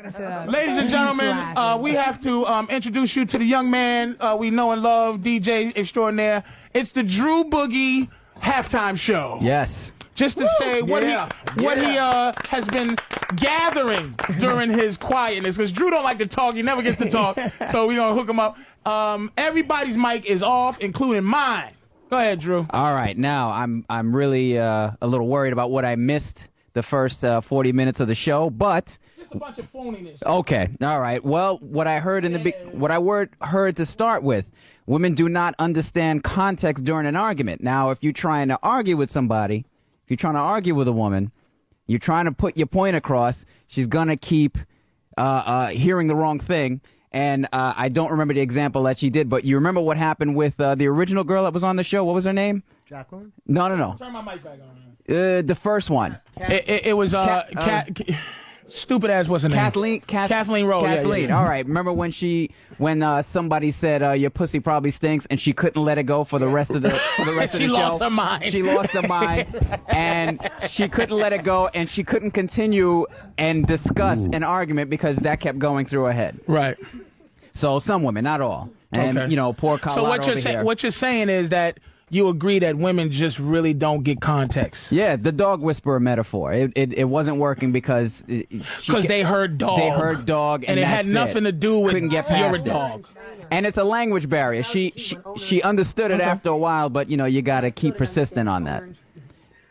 Ladies and gentlemen, we have to introduce you to the young man we know and love, DJ extraordinaire. It's the Drew Boogie halftime show. Yes. Just to say what he has been gathering during his quietness, because Drew don't like to talk. He never gets to talk, so we're going to hook him up. Everybody's mic is off, including mine. Go ahead, Drew. All right. Now, I'm really a little worried about what I missed the first 40 minutes of the show, but... Just a bunch of phoniness. Okay. All right. Well, what I heard heard to start with, women do not understand context during an argument. Now, if you're trying to argue with somebody... If you're trying to argue with a woman, you're trying to put your point across, she's going to keep hearing the wrong thing. And I don't remember the example that she did, but you remember what happened with the original girl that was on the show? What was her name? Jacqueline? No. Turn my mic back on. The first one. It was stupid ass what's her name? Kathleen Rowe. Kathleen. Yeah. All right. Remember when somebody said your pussy probably stinks, and she couldn't let it go for the rest of the show. She lost her mind. She lost her mind, and she couldn't let it go, and she couldn't continue and discuss an argument because that kept going through her head. Right. So some women, not all, and poor Colorado So what you're saying is that you agree that women just really don't get context. Yeah, the dog whisperer metaphor. It wasn't working because they heard dog. They heard dog, and it had nothing to do with couldn't get past you're a dog. And it's a language barrier. She understood it after a while, but you got to keep persistent on that.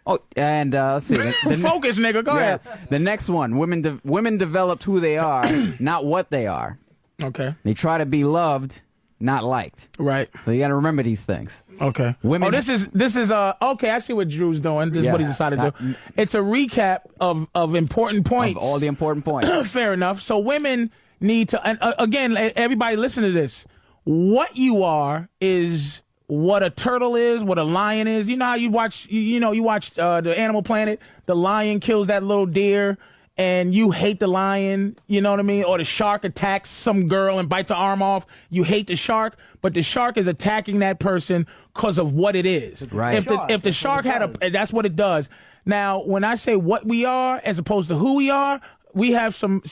Oh, and let's see. Focus, nigga. Go ahead. The next one. Women developed who they are, not what they are. Okay. They try to be loved, not liked. Right. So you got to remember these things. Okay. Women. This is okay. I see what Drew's doing. This is what he decided to do. It's a recap of important points. Of all the important points. Fair enough. So women need to. And again, everybody, listen to this. What you are is what a turtle is, what a lion is. You know how you watch. You watch the Animal Planet. The lion kills that little deer, and you hate the lion, you know what I mean? Or the shark attacks some girl and bites her arm off. You hate the shark, but the shark is attacking that person because of what it is. Right. If the shark had that's what it does. Now, when I say what we are as opposed to who we are, we have some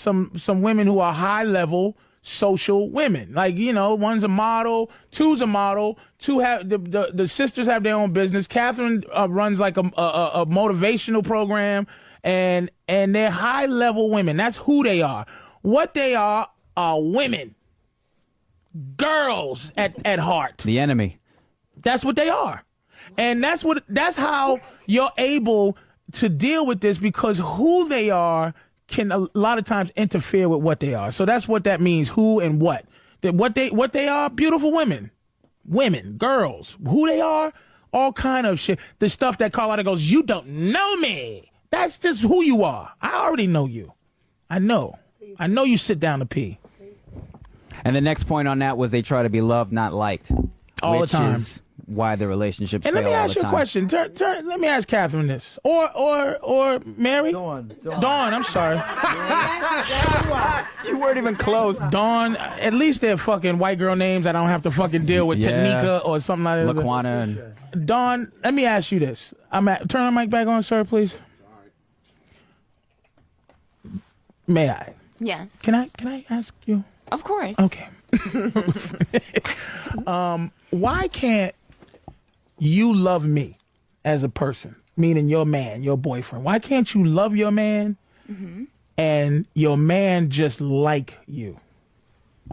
women who are high level social women. Like, one's a model, two's a model, two have the sisters have their own business. Catherine runs like a motivational program. And they're high-level women. That's who they are. What they are women. Girls at heart. The enemy. That's what they are. And that's how you're able to deal with this, because who they are can a lot of times interfere with what they are. So that's what that means, who and what. What they are, beautiful women. Women, girls. Who they are, all kind of shit. The stuff that Carlotta goes, you don't know me. That's just who you are. I already know you. I know you sit down to pee. And the next point on that was they try to be loved, not liked. All the time. Which is why the relationships fail all the time. And let me ask you a question. Let me ask Catherine this. Or Mary? Dawn, I'm sorry. You weren't even close. Dawn, at least they're fucking white girl names. I don't have to fucking deal with Tanika or something like that. Laquana. Dawn, let me ask you this. Turn the mic back on, sir, please. May I? Yes. Can I ask you? Of course. Okay. Why can't you love me as a person, meaning your man, your boyfriend? Why can't you love your man and your man just like you?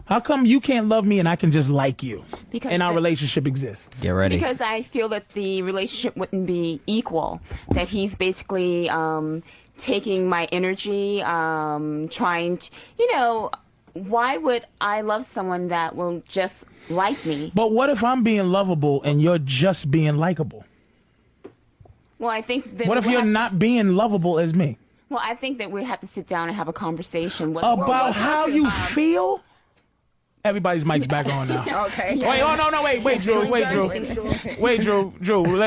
How come you can't love me and I can just like you? And our relationship exists? Get ready. Because I feel that the relationship wouldn't be equal. That he's basically taking my energy, trying to, why would I love someone that will just like me? But what if I'm being lovable and you're just being likable? Well, I think that... What if you're not being lovable as me? Well, I think that we have to sit down and have a conversation. About how you feel? Everybody's mic's back on now. Okay. Wait, wait, Drew.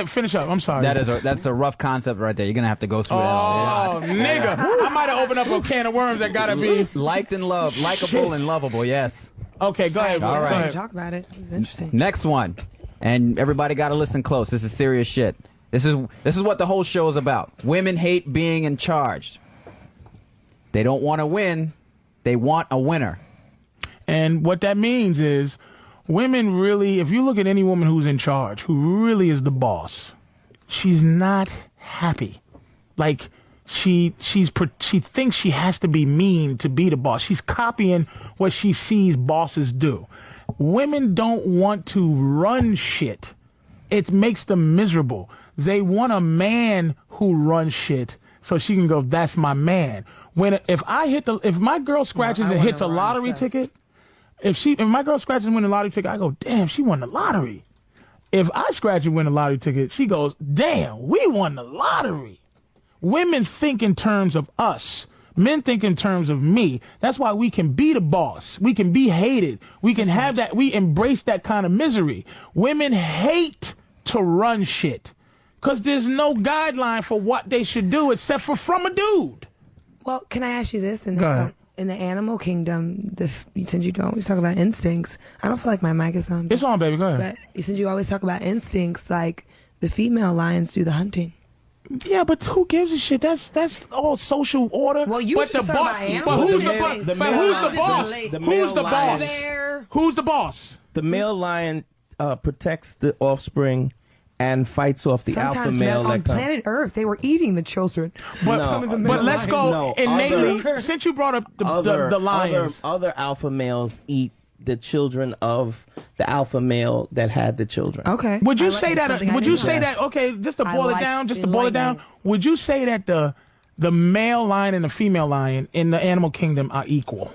Finish up. I'm sorry. That's a rough concept right there. You're gonna have to go through that. Oh, nigga! I might have opened up a can of worms that gotta be liked and loved, likable and lovable. Yes. Okay, go ahead. All right. Talk about it. It's interesting. Next one, and everybody got to listen close. This is serious shit. This is what the whole show is about. Women hate being in charge. They don't want to win. They want a winner. And what that means is women really, if you look at any woman who's in charge, who really is the boss, she's not happy. Like, she thinks she has to be mean to be the boss. She's copying what she sees bosses do. Women don't want to run shit. It makes them miserable. They want a man who runs shit so she can go, that's my man. If my girl scratches and hits a lottery ticket, if my girl scratches and wins a lottery ticket, I go, damn, she won the lottery. If I scratch and win a lottery ticket, she goes, damn, we won the lottery. Women think in terms of us. Men think in terms of me. That's why we can be the boss. We can be hated. We can have that. We embrace that kind of misery. Women hate to run shit because there's no guideline for what they should do except for from a dude. Well, can I ask you this? Go ahead. In the animal kingdom, since you don't always talk about instincts, I don't feel like my mic is on. It's on, baby. Go ahead. But since you always talk about instincts, like the female lions do the hunting. Yeah, but who gives a shit? That's all social order. Well, you but just the talking boss. about animals. But who's The the male- boss? the But male who's the lion- boss? the Who's the male boss? lion- Who's the boss? The male lion protects the offspring and fights off the alpha Sometimes male on that comes. planet Earth, they were eating the children. But, No, Some of the but male let's go No, innately. Since you brought up the lions, other alpha males eat the children of the alpha male that had the children. Okay. would you I like say that's that? something I Would you didn't say know. that? Okay, just to I boil it like down. Just to boil it down. enlightenment. Would you say that the male lion and the female lion in the animal kingdom are equal?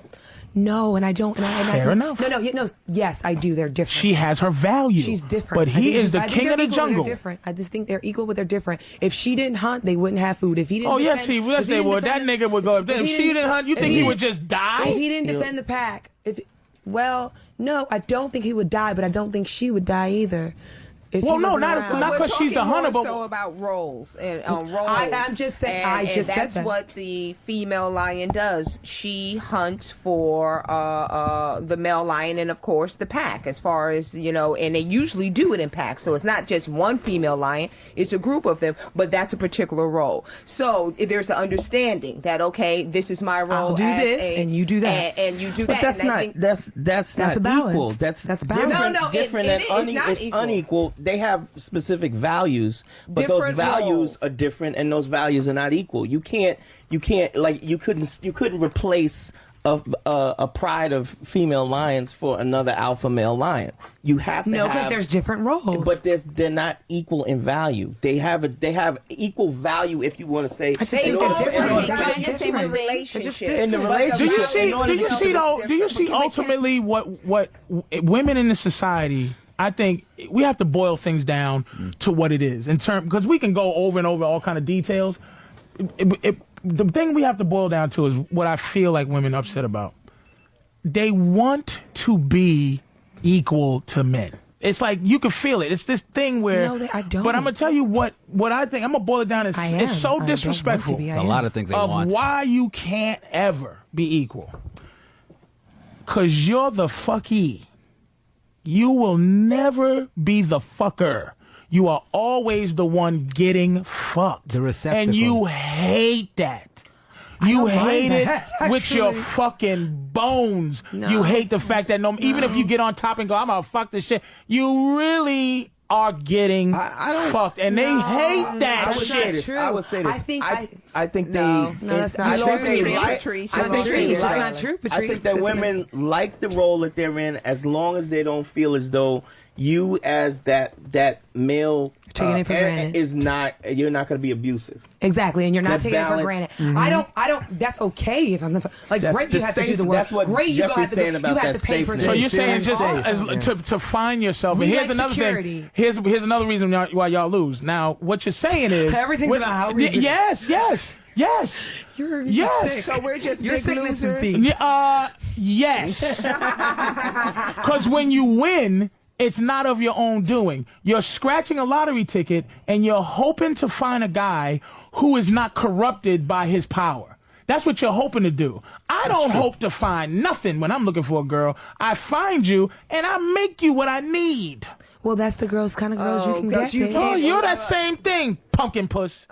No, and I don't. Fair enough. No. Yes, I do. They're different. She has her value. She's different. But I he think is she's- the I think king of they're the equal, jungle. They're different. I just think they're equal, but they're different. If she didn't hunt, they wouldn't have food. If he didn't. Oh yes, defend, yes if he they didn't would. That defend- nigga would go up there. If he she didn't hunt, you if think he didn't- would just die? If he didn't defend the pack, well, no, I don't think he would die, but I don't think she would die either. If Well, he no, wasn't not- around. not- We're 'cause she's the talking hunter, more but- so about roles and roles. I'm just saying. And, I just said that's that. what the female lion does. She hunts for the male lion and of course the pack. As far as and they usually do it in packs. So it's not just one female lion; it's a group of them. But that's a particular role. So there's the understanding that okay, this is my role. I'll do as this, a- and you do that. and you do But that. that's And I not think- that's not a balance. equal. That's balance. different. No, different it and is not it's equal. unequal. They have specific values, but those Different values roles. are different, and those values are not equal. You couldn't replace a pride of female lions for another alpha male lion. You have to No, because have, there's different roles. but they're not equal in value. They have equal value if you want to say. I just They think all they're different. really They're got just the same different. relationship. In the But relationship- Do you Because see? in order Do you to see? Though? Do you see different. ultimately what women in this society? I think we have to boil things down to what it is in term because we can go over and over all kind of details. The thing we have to boil down to is what I feel like women are upset about. They want to be equal to men. It's like you can feel it. It's this thing where. No, I don't. But I'm gonna tell you what I think. I'm gonna boil it down. It's I am. so I don't want to disrespectful be. I There's a am. lot of things they of want. why you can't ever be equal. 'Cause you're the fucky. You will never be the fucker. You are always the one getting fucked. The receptacle. And you hate that. You don't mind hate it that, with your actually. fucking bones. No. You hate the fact that even if you get on top and go, I'm gonna fuck this shit, you really are getting I don't- fucked. And they hate that I would shit. say this. true. I would say this. I think I think No. they. No, that's not I think true. they Patrice, like. Patrice, I you're think not they true. It's like. not true, I Patrice. think that women like the role that they're in as long as they don't feel as though you as that male Taking it for granted. you're not going to be abusive. Exactly, and you're not That's taking it for balance. granted. Mm-hmm. I don't. That's okay if I'm the like. That's Great, the you have to safe- do the work. that's what Great, you Jeffrey's have to saying do, about you have that to pay for safeness. So this. you're saying just Awesome. to find yourself. We And here's like another security. thing. Here's another reason why y'all lose. Now, what you're saying is Everything's about how we do. Yes. You're Yes. sick. So we're just Your big sickness losers. is deep. Yes. Because when you win, it's not of your own doing. You're scratching a lottery ticket and you're hoping to find a guy who is not corrupted by his power. That's what you're hoping to do. I don't hope to find nothing when I'm looking for a girl. I find you and I make you what I need. Well, that's the kind of girls you can 'cause get. you babe. Oh, you're that same thing, pumpkin puss.